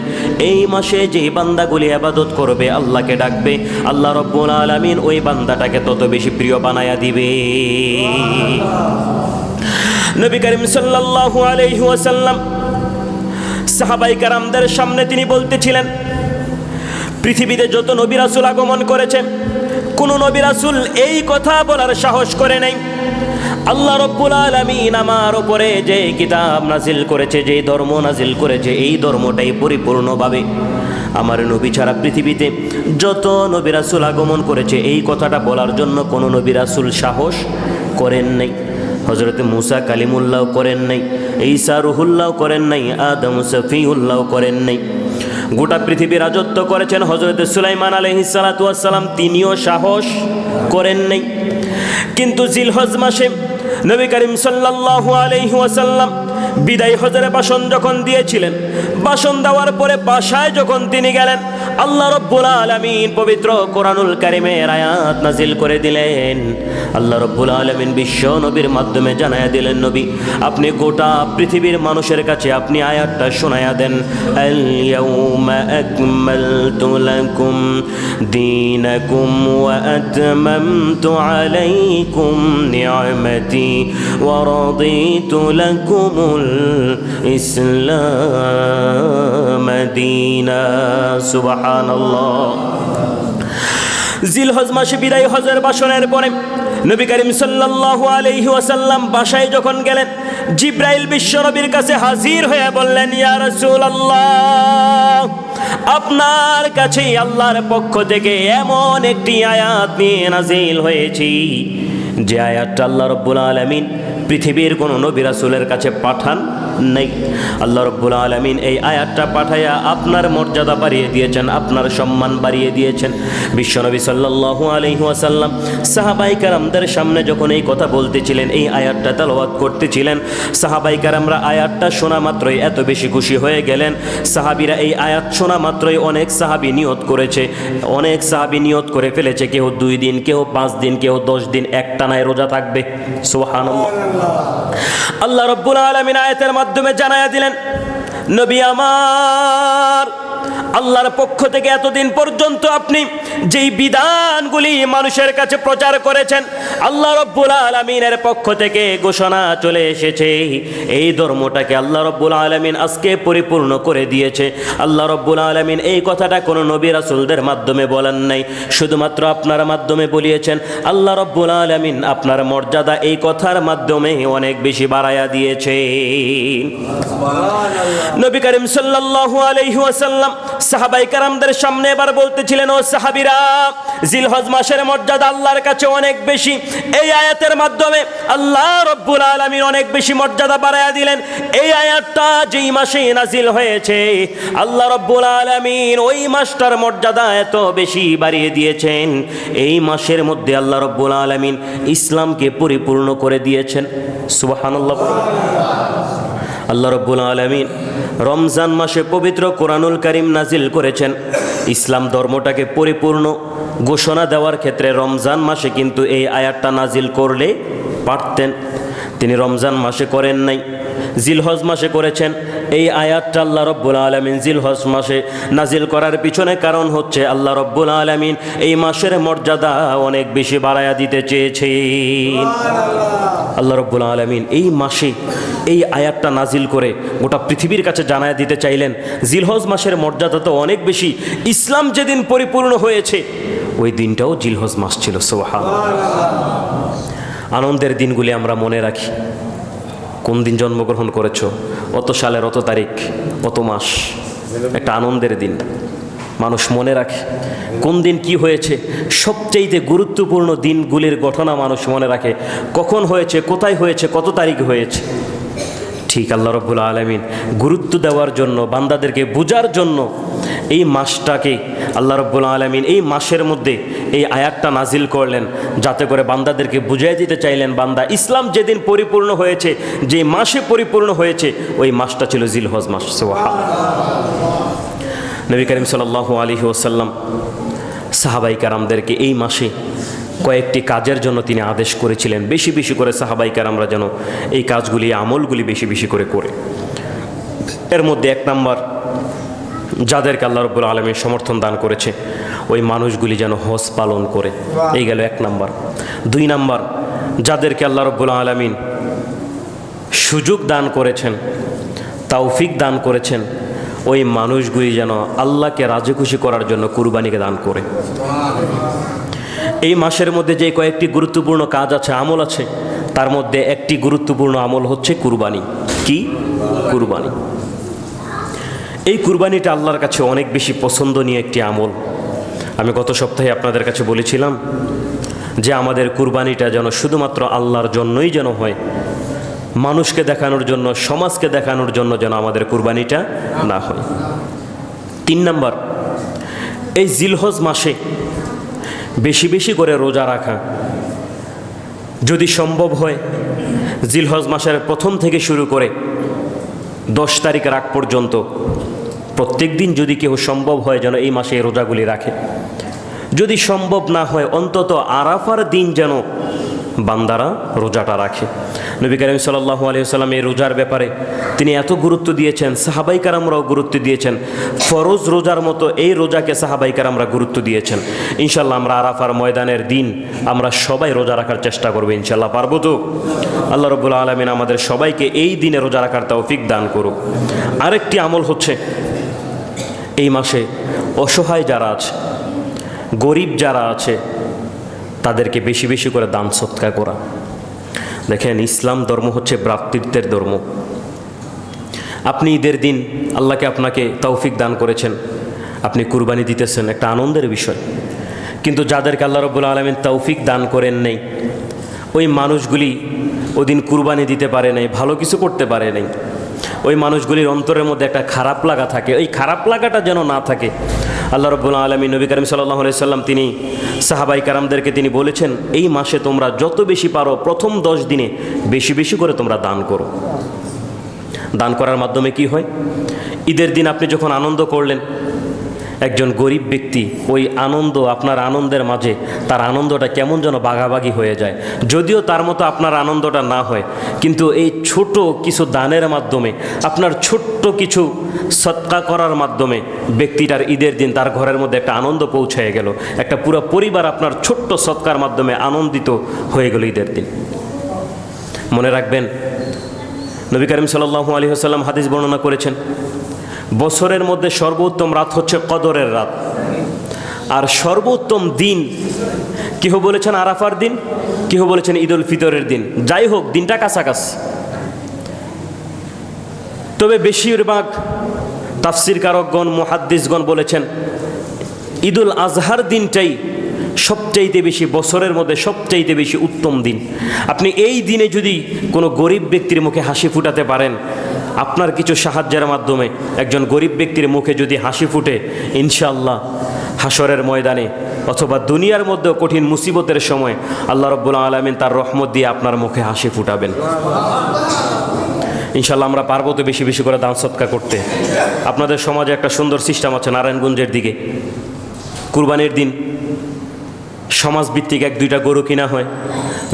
এই মাসে যেই বান্দাগুলি ইবাদত করবে, আল্লাহকে ডাকবে, আল্লাহ রব্বুল আলামিন ওই বান্দাটাকে তত বেশি প্রিয় বানায়া দিবে। নবী করিম সাল্লাল্লাহু আলাইহি ওয়াসাল্লাম সাহাবায়ে কেরামদের সামনে তিনি বলতেছিলেন, পৃথিবীতে যত নবী রাসূল আগমন করেছে, কোন নবী রাসূল এই কথা বলার সাহস করে নাই, আল্লাহ রব্বুল আলামিন আমার উপরে যে কিতাব নাজিল করেছে, যে ধর্ম নাজিল করেছে, এই ধর্মটাই পরিপূর্ণভাবে আমার নবী ছাড়া পৃথিবীতে যত নবী রাসূল আগমন করেছে, এই কথাটা বলার জন্য কোন নবী রাসূল সাহস করেন নাই। হযরত মুসা কালিমুল্লাহ করেন নাই, ঈসা রুহুল্লাহ করেন নাই, আদম সফিউল্লাহ করেন নাই। গোটা পৃথিবী রাজত্ব করেছেন হযরত সুলাইমান আলাইহিস সালাতু ওয়াস সালাম, তিনিও সাহস করেন নাই। কিন্তু জিলহজ মাসে নবী করিম সাল্লাল্লাহু আলাইহি ওয়াসাল্লাম বিদায় হজের ভাষণ যখন দিয়েছিলেন, ভাষণ দেওয়ার পরে বাসায় যখন তিনি গেলেন, আল্লাহ রাব্বুল আলামিন পবিত্র কোরআনুল কারীমের আয়াত নাজিল করে দিলেন। আল্লাহ রাব্বুল আলামিন বিশ্ব নবীর মাধ্যমে জানায়া দিলেন, নবী আপনি গোটা পৃথিবীর মানুষের কাছে আপনি আয়াতটা শোনায়া দেন, আল ইয়াউমা আকমালতু লাকুম দীনাকুম ওয়া আতমামতু আলাইকুম নি'মাতি ওয়া রাদিতু লাকুমুল ইসলাম দীনা। সুবহানাল্লাহ। জিলহজ মাসে বিদায় হজের ভাষণের পরে নবী করিম সাল্লাল্লাহু আলাইহি ওয়াসাল্লাম বাসায় যখন গেলেন, জিব্রাইল বিশ্ব নবীর কাছে হাজির হয়ে বললেন, ইয়া রাসূলুল্লাহ, আপনার কাছে আল্লাহর পক্ষ থেকে এমন একটি আয়াত নিয়ে নাজিল হয়েছি, যে আয়াতটা আল্লাহ রাব্বুল আলামিন পৃথিবীর কোনো নবী রাসূলের কাছে পাঠান নাই। আল্লাহ রাব্বুল আলামিন এই আয়াতটা পাঠায়া আপনার মর্যাদা বাড়িয়ে দিয়েছেন, আপনার সম্মান বাড়িয়ে দিয়েছেন। বিশ্বনবী সাল্লাল্লাহু আলাইহি ওয়াসাল্লাম সাহাবায়ে কেরামদের সামনে যখন এই কথা বলতেছিলেন, এই আয়াতটা তেলাওয়াত করতেছিলেন, সাহাবায়ে কেরামরা আয়াতটা শোনা মাত্রই এত বেশি খুশি হয়ে গেলেন। সাহাবীরা এই আয়াত শোনা মাত্রই অনেক সাহাবী নিয়ত করেছে, অনেক সাহাবী নিয়ত করে ফেলেছে, কেউ 2 দিন, কেউ 5 দিন, কেউ 10 দিন একটানায় রোজা থাকবে। সুবহানাল্লাহ। আল্লাহ রাব্বুল আলামিন আয়াতের মাধ্যমে জানায়া দিলেন, নবী আমার, আল্লাহর পক্ষ থেকে এতদিন পর্যন্ত আপনি যেই বিধানগুলি মানুষের কাছে প্রচার করেছেন, আল্লাহ রাব্বুল আলামিনের পক্ষ থেকে ঘোষণা চলে এসেছে, এই ধর্মটাকে আল্লাহ রাব্বুল আলামিন আজকে পরিপূর্ণ করে দিয়েছে। আল্লাহ রাব্বুল আলামিন এই কথাটা কোনো নবী রাসূলদের মাধ্যমে বলেন নাই, শুধুমাত্র আপনার মাধ্যমে বলিয়েছেন। আল্লাহ রাব্বুল আলামিন আপনার মর্যাদা এই কথার মাধ্যমে অনেক বেশি বাড়ায়া দিয়েছে। নবী করিম সাল্লাল্লাহু আলাইহি ওয়াসাল্লাম সাহাবায়ে কেরামদের সামনে এবার বলতেছিলেন, ও সাহাবীরা, জিলহজ মাসের মর্যাদা আল্লাহর কাছে অনেক বেশি। এই আয়াতের মাধ্যমে আল্লাহ রাব্বুল আলামিন অনেক বেশি মর্যাদা বাড়ায়া দিলেন। এই আয়াতটা যেই মাসে নাজিল হয়েছে, আল্লাহ রাব্বুল আলামিন ওই মাসটার মর্যাদা এত বেশি বাড়িয়ে দিয়েছেন, এই মাসের মধ্যে আল্লাহ রাব্বুল আলামিন ইসলামকে পরিপূর্ণ করে দিয়েছেন। সুবহানাল্লাহ। আল্লাহ রাব্বুল আলামিন রমজান মাসে পবিত্র কোরআনুল কারীম নাজিল করেছেন। ইসলাম ধর্মটাকে পরিপূর্ণ ঘোষণা দেওয়ার ক্ষেত্রে রমজান মাসে কিন্তু এই আয়াতটা নাজিল করলে পারতেন, তিনি রমজান মাসে করেন নাই, জিলহজ মাসে করেছেন। এই আয়াতটা আল্লাহ রাব্বুল আলামিন জিলহজ মাসে নাজিল করার পিছনে কারণ হচ্ছে আল্লাহ রাব্বুল আলামিন এই মাসের মর্যাদা অনেক বেশি বাড়ায়া দিতে চেয়েছেন। আল্লাহ রাব্বুল আলামিন এই মাসে এই আয়াতটা নাজিল করে গোটা পৃথিবীর কাছে জানায়া দিতে চাইলেন, জিলহজ মাসের মর্যাদা তো অনেক বেশি, ইসলাম যেদিন পরিপূর্ণ হয়েছে ওই দিনটাও জিলহজ মাস ছিল। সুবহানাল্লাহ। আনন্দের দিনগুলি আমরা মনে রাখি, কোন দিন জন্মগ্রহণ করেছো, অত সালের অত তারিখ, অত মাস, একটা আনন্দের দিন মানুষ মনে রাখে। কোন দিন কি হয়েছে, সবচেয়ে গুরুত্বপূর্ণ দিনগুলির ঘটনা মানুষ মনে রাখে, কখন হয়েছে, কোথায় হয়েছে, কত তারিখ হয়েছে। ঠিক আল্লাহ রাব্বুল আলামিন গুরুত্ব দেওয়ার জন্য, বান্দাদেরকে বোঝার জন্য এই মাসটাকে আল্লাহ রাব্বুল আলামিন এই মাসের মধ্যে এই আয়াতটা নাজিল করলেন, যাতে করে বান্দাদেরকে বুঝিয়ে দিতে চাইলেন, বান্দা ইসলাম যেদিন পরিপূর্ণ হয়েছে, যে মাসে পরিপূর্ণ হয়েছে, ওই মাসটা ছিল জিলহজ মাস। নবী করিম সাল্লাল্লাহু আলাইহি ওয়াসাল্লাম সাহাবায়ে কেরামদেরকে এই মাসে কয়েকটি কাজের জন্য তিনি আদেশ করেছিলেন, বেশি বেশি করে সাহাবায়ে কেরামরা যেন এই কাজগুলি, আমলগুলি বেশি বেশি করে করে। এর মধ্যে 1 নাম্বার, যাদেরকে আল্লাহ রাব্বুল আলামিন সমর্থন দান করেছে ওই মানুষগুলি যেন হজ পালন করে, এই গেল 1 নাম্বার। 2 নাম্বার, যাদেরকে আল্লাহ রাব্বুল আলামিন সুযোগ দান করেছেন, তৌফিক দান করেছেন, ওই মানুষগুলি যেন আল্লাহকে রাজি খুশি করার জন্য কুরবানিকে দান করে। এই মাসের মধ্যে যে কয়েকটি গুরুত্বপূর্ণ কাজ আছে, আমল আছে, তার মধ্যে একটি গুরুত্বপূর্ণ আমল হচ্ছে কুরবানি। কি? কুরবানি। এই কুরবানিটা আল্লাহর কাছে অনেক বেশি পছন্দনীয় একটি আমল। আমি গত সপ্তাহে আপনাদের কাছে বলেছিলাম যে আমাদের কুরবানিটা যেন শুধুমাত্র আল্লাহর জন্যই যেন হয়, মানুষকে দেখানোর জন্য, সমাজকে দেখানোর জন্য যেন আমাদের কুরবানিটা না হয়। 3 নাম্বার, এই জিলহজ মাসে বেশি বেশি করে রোজা রাখা। যদি সম্ভব হয় জিলহজ মাসের প্রথম থেকে শুরু করে 10 তারিখ রাগ পর্যন্ত প্রত্যেক দিন যদি কেউ সম্ভব হয় যেন এই মাসে এই রোজাগুলি রাখে। যদি সম্ভব না হয় অন্তত আরাফার দিন যেন বান্দারা রোজাটা রাখে। নবী করিম সাল্লাল্লাহু আলাইহি ওয়াসাল্লাম এই রোজার ব্যাপারে তিনি এত গুরুত্ব দিয়েছেন, সাহাবাই কারামরাও গুরুত্ব দিয়েছেন। ফরজ রোজার মতো এই রোজাকে সাহাবাই কারামরা গুরুত্ব দিয়েছেন। ইনশাল্লাহ আমরা আরাফার ময়দানের দিন আমরা সবাই রোজা রাখার চেষ্টা করবো। ইনশাল্লাহ পারবো তো? আল্লাহ রাব্বুল আলামিন আমাদের সবাইকে এই দিনে রোজা রাখার তৌফিক দান করুক। আরেকটি আমল হচ্ছে এই মাসে অসহায় যারা আছে, গরিব যারা আছে, তাদেরকে বেশি বেশি করে দান সৎকার করা। দেখেন, ইসলাম ধর্ম হচ্ছে ভ্রাতৃত্বের ধর্ম। আপনি ঈদের দিন আল্লাহকে আপনাকে তৌফিক দান করেছেন, আপনি কুরবানি দিতেছেন, একটা আনন্দের বিষয়। কিন্তু যাদেরকে আল্লাহ রাব্বুল আলামিন তৌফিক দান করেন নেই, ওই মানুষগুলি ওদিন কুরবানি দিতে পারে নাই, ভালো কিছু করতে পারে নাই, ওই মানুষগুলির অন্তরের মধ্যে একটা খারাপ লাগা থাকে। ওই খারাপ লাগাটা যেন না থাকে, আল্লাহ রাব্বুল আলামিন নবী করিম সাল্লাল্লাহু আলাইহি সাল্লাম তিনি সাহাবাই কারামদেরকে তিনি বলেছেন, এই মাসে তোমরা যত বেশি পারো প্রথম 10 দিনে বেশি বেশি করে তোমরা দান করো। দান করার মাধ্যমে কি হয়? ঈদের দিন আপনি যখন আনন্দ করলেন, একজন গরিব ব্যক্তি ওই আনন্দ, আপনার আনন্দের মাঝে তার আনন্দটা কেমন যেন ভাগাভাগি হয়ে যায়। যদিও তার মতো আপনার আনন্দটা না হয়, কিন্তু এই ছোট কিছু দানের মাধ্যমে, আপনার ছোট্ট কিছু সদকা করার মাধ্যমে ব্যক্তিটার ঈদের দিন তার ঘরের মধ্যে একটা আনন্দ পৌঁছে গেল। একটা পুরো পরিবার আপনার ছোট্ট সদকার মাধ্যমে আনন্দিত হয়ে গেল ঈদের দিন। মনে রাখবেন, নবী করিম সাল্লাল্লাহু আলাইহি ওয়াসাল্লাম হাদিস বর্ণনা করেছেন, বছরের মধ্যে সর্বোত্তম রাত হচ্ছে কদরের রাত, আর সর্বোত্তম দিন কেউ বলেছেন আরাফার দিন, কেউ বলেছেন ঈদুল ফিতরের দিন। যাই হোক, দিনটা কাছাকাছি। তবে বেশিরভাগ তাফসির কারকগণ, মুহাদ্দিসগণ বলেছেন ঈদুল আজহার দিনটাই সবচাইতে বেশি, বছরের মধ্যে সবচাইতে বেশি উত্তম দিন। আপনি এই দিনে যদি কোনো গরিব ব্যক্তির মুখে হাসি ফুটাতে পারেন, আপনার কিছু সাহায্যের মাধ্যমে একজন গরিব ব্যক্তির মুখে যদি হাসি ফুটে, ইনশাআল্লাহ হাসরের ময়দানে অথবা দুনিয়ার মধ্যেও কঠিন মুসিবতের সময় আল্লাহ রাব্বুল আলামিন তার রহমত দিয়ে আপনার মুখে হাসি ফুটাবেন। ইনশাআল্লাহ আমরা পারবো তো বেশি বেশি করে দান সদকা করতে। আপনাদের সমাজে একটা সুন্দর সিস্টেম আছে, নারায়ণগঞ্জের দিকে কুরবানির দিন সমাজভিত্তিক 1-2টা গরু কিনা হয়,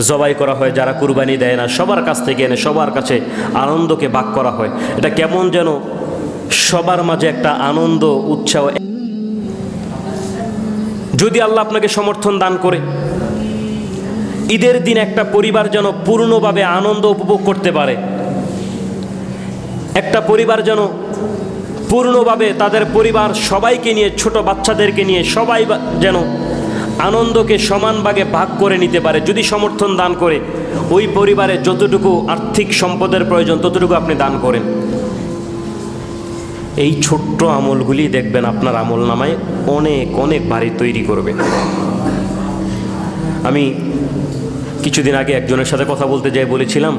জবাই করা হয়। যারা কুরবানি দেয় না সবার কাছ থেকে এনে সবার কাছে আনন্দকে ভাগ করা হয়। এটা কেমন যেন সবার মাঝে একটা আনন্দ, উৎসাহ। যদি আল্লাহ আপনাকে সমর্থন দান করে, ঈদের দিন একটা পরিবার যেন পূর্ণভাবে আনন্দ উপভোগ করতে পারে, একটা পরিবার যেন পূর্ণভাবে তাদের পরিবার সবাইকে নিয়ে, ছোট বাচ্চাদেরকে নিয়ে সবাই যেন আনন্দকে সমান ভাগে ভাগ করে নিতে পারে। যদি সমর্থন দান করে, ওই পরিবারে যতটুকু আর্থিক সম্পদের প্রয়োজন ততটুকু আপনি দান করেন। এই ছোট্ট আমলগুলি দেখবেন আপনার আমল নামায় অনেক অনেক ভারী তৈরি করবে। আমি কিছুদিন আগে একজনের সাথে কথা বলতে যাই বলেছিলাম,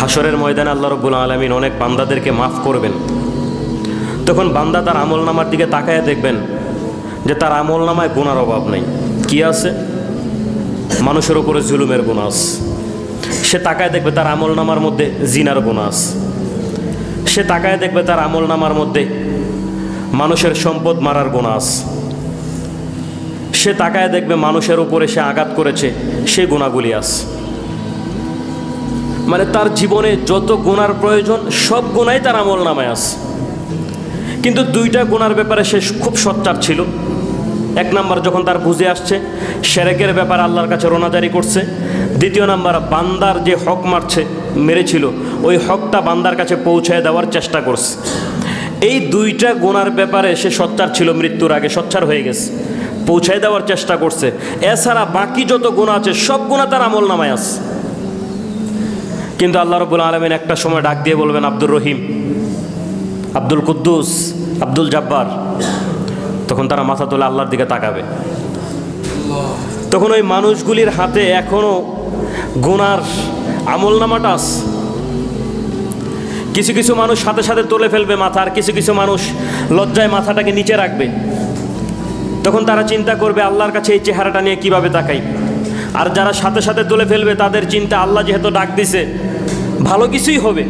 হাসরের ময়দানে আল্লাহ রাব্বুল আলামিন অনেক বান্দাদেরকে মাফ করবেন। তখন বান্দা তার আমল নামার দিকে তাকায় দেখবেন যে তার আমল নামায় গুনার অভাব নেই। কি আছে? মানুষের উপরে জুলুমের গুনাহ আছে। সে তাকায় দেখবে তার আমল নামার মধ্যে জিনার গুনাহ আছে। সে তাকায় দেখবে তার আমল নামার মধ্যে মানুষের সম্পদ মারার গুনাহ আছে। সে তাকায় দেখবে মানুষের উপরে সে আঘাত করেছে, সে গুনাহগুলি আছে। মানে তার জীবনে যত গুনার প্রয়োজন সব গুনাই তার আমল নামায় আছে। কিন্তু 2টা গুনার ব্যাপারে সে খুব সোচ্চার ছিল। 1 নাম্বার, যখন তার বুঝে আসছে শিরকের ব্যাপারে আল্লাহর কাছে রোনাজারি করছে। 2 নাম্বার, বান্দার যে হক মেরেছিল ওই হকটা বান্দার কাছে পৌঁছায় দেওয়ার চেষ্টা করছে। এই 2টা গুনার ব্যাপারে সে সোচ্চার ছিল, মৃত্যুর আগে সোচ্চার হয়ে গেছে, পৌঁছায় দেওয়ার চেষ্টা করছে। এছাড়া বাকি যত গুনাহ আছে সব গুনাহ তার আমল নামায় আছে। কিন্তু আল্লাহ রাব্বুল আলামিন একটা সময় ডাক দিয়ে বলবেন, আব্দুর রহিম, আব্দুল কুদ্দুস, আব্দুল জব্বার। তখন তারা মাথা তুলে আল্লাহর দিকে তাকাবে। তখন ওই মানুষগুলির হাতে এখনো গুনার আমল নামাটা আছে, কিছু কিছু মানুষ সাথে সাথে তুলে ফেলবে মাথা, আর কিছু কিছু মানুষ লজ্জায় মাথাটাকে নিচে রাখবে। তখন তারা চিন্তা করবে আল্লাহর কাছে এই চেহারাটা নিয়ে কিভাবে তাকাই। আর যারা সাথে সাথে তুলে ফেলবে তাদের চিন্তা আল্লাহ যেহেতু ডাক দিছে ভালো কিছুই হবে।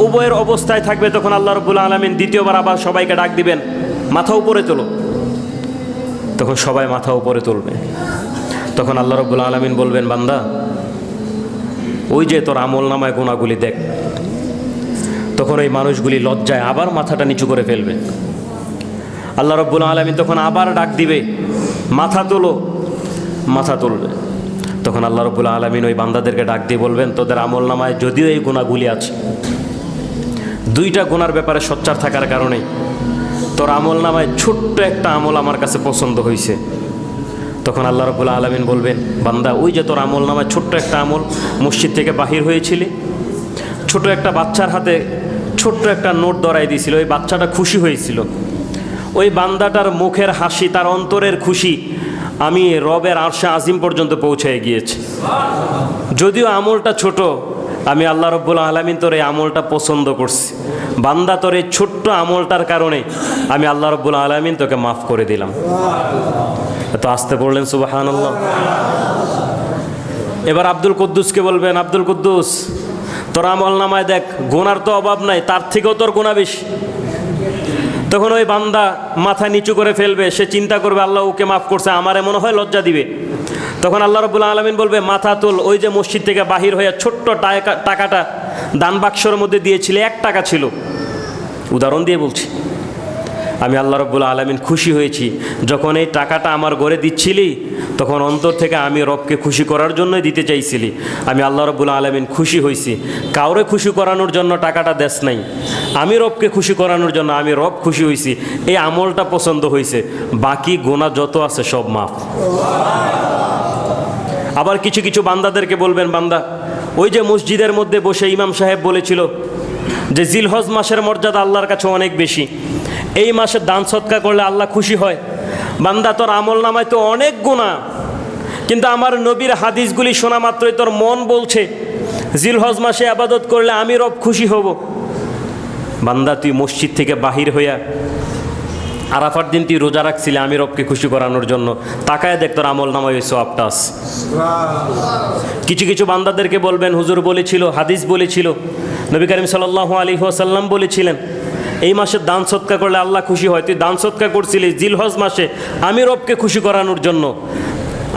উভয়ের অবস্থায় থাকবে, তখন আল্লাহ রাব্বুল আলামিন দ্বিতীয়বার আবার সবাইকে ডাক দিবেন, মাথা উপরে তোলো। তখন সবাই মাথা উপরে তুলবে। তখন আল্লাহ রাব্বুল আলামিন বলবেন, বান্দা ওই যে তোর আমল নামায় গুনাহগুলি দেখ। তখন ওই মানুষগুলি লজ্জায় আবার মাথাটা নিচু করে ফেলবে। আল্লাহ রাব্বুল আলামিন তখন আবার ডাক দিবে, মাথা তোলো, মাথা তুলবে। তখন আল্লাহ রাব্বুল আলামিন ওই বান্দাদেরকে ডাক দিয়ে বলবেন, তোদের আমল নামায় যদিও এই গুনাহগুলি আছে, দুইটা গুনার ব্যাপারে সোচ্চার থাকার কারণে তোর আমল নামায় ছোট্ট একটা আমল আমার কাছে পছন্দ হয়েছে। তখন আল্লাহ রাব্বুল আলামিন বলবেন, বান্দা ওই যে তোর আমল নামায় ছোট্ট একটা আমল, মসজিদ থেকে বাহির হয়েছিলি, ছোট একটা বাচ্চার হাতে ছোট্ট একটা নোট ধরাই দিয়েছিল, ওই বাচ্চাটা খুশি হয়েছিল। ওই বান্দাটার মুখের হাসি, তার অন্তরের খুশি আমি রবের আরশে আজিম পর্যন্ত পৌঁছে গিয়েছে। যদিও আমলটা ছোট, আমি আল্লাহ রাব্বুল আলামিন তোর এই আমলটা পছন্দ করছি। বান্দা তোর এই ছোট্ট আমলটার কারণে আমি আল্লাহ রাব্বুল আলামিন তোকে মাফ করে দিলাম। তো আসতে পড়লেন সুবহানাল্লাহ। এবার আব্দুল কুদ্দুসকে বলবেন, আব্দুল কুদ্দুস তোর আমল নামায় দেখ, গুনার তো অভাব নাই, তার থেকেও তোর গুনাহ বেশি। তখন ওই বান্দা মাথা নিচু করে ফেলবে, সে চিন্তা করবে আল্লাহ ওকে মাফ করছে, আমারে মনে হয় লজ্জা দিবে। তখন আল্লাহ রাব্বুল আলামিন বলবে, মাথা তুল। ওই যে মসজিদ থেকে বাহির হয়ে ছোট্ট টাকাটা দান বাক্সের মধ্যে দিয়েছিলে, 1 টাকা ছিল, উদাহরণ দিয়ে বলছি। আমি আল্লাহ রাব্বুল আলামিন খুশি হয়েছি যখন এই টাকাটা আমার ঘরে দিচ্ছিলি, তখন অন্তর থেকে আমি রবকে খুশি করার জন্যই দিতে চাইছিলি। আমি আল্লাহ রাব্বুল আলামিন খুশি হয়েছি, কাউরে খুশি করানোর জন্য টাকাটা দেস নাই, আমি রবকে খুশি করানোর জন্য আমি রব খুশি হয়েছি, এই আমলটা পছন্দ হয়েছে, বাকি গুনাহ যত আছে সব মাফ। আবার কিছু কিছু বান্দাদেরকে বলবেন, বান্দা ওই যে মসজিদের মধ্যে বসে ইমাম সাহেব বলেছিল যে জিলহজ মাসের মর্যাদা আল্লাহর কাছে অনেক বেশি, এই মাসে দান সৎকা করলে আল্লাহ খুশি হয়। বান্দা তোর আমল নামায় তো অনেক গুনাহ, কিন্তু আমার নবীর হাদিসগুলি শোনা মাত্রই তোর মন বলছে জিলহজ মাসে ইবাদত করলে আমি রব খুশি হব। বান্দা তুই মসজিদ থেকে বাহির হইয়া আরাফার দিন তুই রোজা রাখছিলি আমি রবকে খুশি করানোর জন্য, তাকায় দেখ তোর আমল নামায় ওই সওয়াবটা আছে। কিছু কিছু বান্দাদেরকে বলবেন, হুজুর বলেছিল, হাদিস বলেছিল, নবী করিম সাল্লাল্লাহু আলাইহি ওয়াসাল্লাম বলেছিলেন এই মাসে দান সৎকা করলে আল্লাহ খুশি হয়, তুই দান সৎকা করছিলি জিলহজ মাসে আমি রবকে খুশি করানোর জন্য।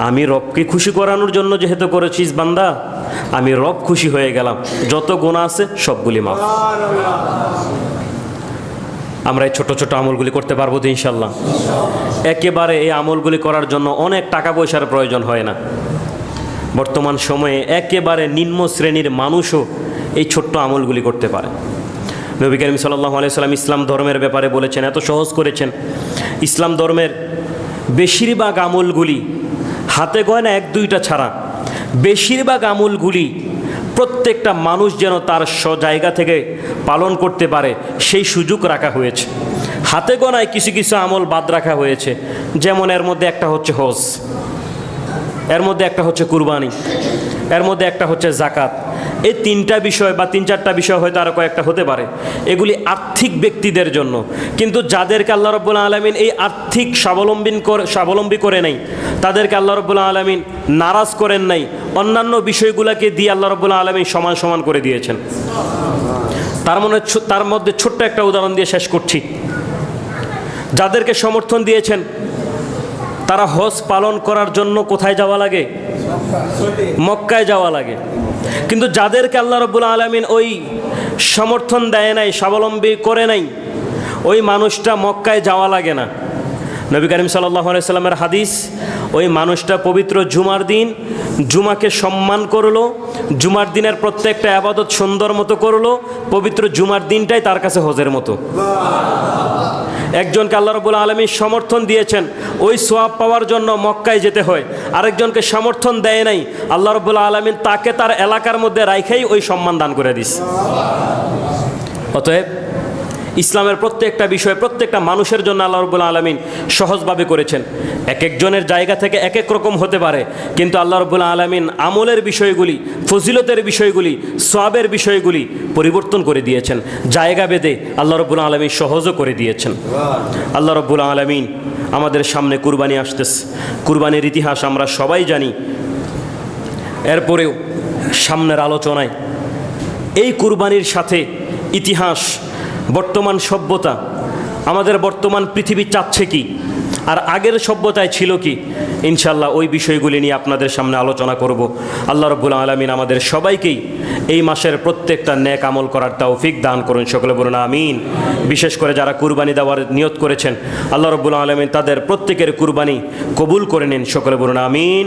আমি রবকে খুশি করানোর জন্য যেহেতু করেছিস বান্দা, আমি রব খুশি হয়ে গেলাম, যত গুনাহ আছে সবগুলি মাফ। আমরা এই ছোট ছোট আমলগুলি করতে পারবো তো ইনশাল্লাহ? একেবারে এই আমলগুলি করার জন্য অনেক টাকা পয়সার প্রয়োজন হয় না। বর্তমান সময়ে একেবারে নিম্ন শ্রেণীর মানুষও এই ছোট্ট আমলগুলি করতে পারে। নবী করিম সাল্লাল্লাহু আলাইহি সাল্লাম ইসলাম ধর্মের ব্যাপারে বলেছেন, এত সহজ করেছেন। ইসলাম ধর্মের বেশিরভাগ আমলগুলি, হাতে গোনা 1-2টা ছাড়া বেশিরভাগ আমলগুলি প্রত্যেকটা মানুষ যেন তার জায়গা থেকে পালন করতে পারে সেই সুযোগ রাখা হয়েছে। হাতে গোনায় কিছু কিছু আমল বাদ রাখা হয়েছে, যেমন এর মধ্যে একটা হচ্ছে হজ, এর মধ্যে একটা হচ্ছে কুরবানি, এর মধ্যে একটা হচ্ছে জাকাত। এই 3টা বিষয় বা 3-4টা বিষয় হয়তো আরও কয়েকটা হতে পারে, এগুলি ব্যক্তিদের জন্য। কিন্তু যাদেরকে আল্লাহ রাব্বুল আলামিন এই আর্থিক স্বাবলম্বী করে নাই, তাদেরকে আল্লাহ রাব্বুল আলামিন নারাজ করেন নাই, অন্যান্য বিষয়গুলোকে দিয়ে আল্লাহ রাব্বুল আলামিন সমান সমান করে দিয়েছেন। তার মধ্যে ছোট্ট একটা উদাহরণ দিয়ে শেষ করছি। যাদেরকে সমর্থন দিয়েছেন তারা হজ পালন করার জন্য কোথায় যাওয়া লাগে? মক্কায় যাওয়া লাগে। কিন্তু যাদেরকে আল্লাহ রাব্বুল আলামিন ওই সমর্থন দেয় নাই, স্বাবলম্বী করে নাই, ওই মানুষটা মক্কায় যাওয়া লাগে না। নবী করিম সাল্লাল্লাহু আলাইহি সাল্লামের হাদিস, ওই মানুষটা পবিত্র জুমার দিন জুমাকে সম্মান করলো, জুমার দিনের প্রত্যেকটা ইবাদত সুন্দর মতো করলো, পবিত্র জুমার দিনটাই তার কাছে হজের মতো। একজনকে আল্লাহ রাব্বুল আলামিন সমর্থন দিয়েছেন, ওই সওয়াব পাওয়ার জন্য মক্কায় যেতে হয়। আরেকজনকে সমর্থন দেয় নাই, আল্লাহ রাব্বুল আলামিন তাকে তার এলাকার মধ্যে রাইখাই ওই সম্মান দান করে দিস। অতএব ইসলামের প্রত্যেকটা বিষয় প্রত্যেকটা মানুষের জন্য আল্লাহ রাব্বুল আলামিন সহজভাবে করেছেন। এক একজনের জায়গা থেকে এক এক রকম হতে পারে, কিন্তু আল্লাহ রাব্বুল আলামিন আমলের বিষয়গুলি, ফজিলতের বিষয়গুলি, সওয়াবের বিষয়গুলি পরিবর্তন করে দিয়েছেন। জায়গা ভেদে আল্লাহ রাব্বুল আলামিন সহজও করে দিয়েছেন। আল্লাহ রাব্বুল আলামিন আমাদের সামনে কুরবানি আসতেছে। কুরবানির ইতিহাস আমরা সবাই জানি। এরপরেও সামনের আলোচনায় এই কুরবানির সাথে ইতিহাস, বর্তমান সভ্যতা, আমাদের বর্তমান পৃথিবী চাচ্ছে কি, আর আগের সভ্যতায় ছিল কি, ইনশাল্লাহ ওই বিষয়গুলি নিয়ে আপনাদের সামনে আলোচনা করব। আল্লাহ রাব্বুল আলামিন আমাদের সবাইকেই এই মাসের প্রত্যেকটা নেক আমল করার তৌফিক দান করুন, সকলে বলুন আমিন। বিশেষ করে যারা কুরবানি দেওয়ার নিয়ত করেছেন, আল্লাহ রাব্বুল আলামিন তাদের প্রত্যেকের কুরবানি কবুল করে নিন, সকলে বলুন আমিন।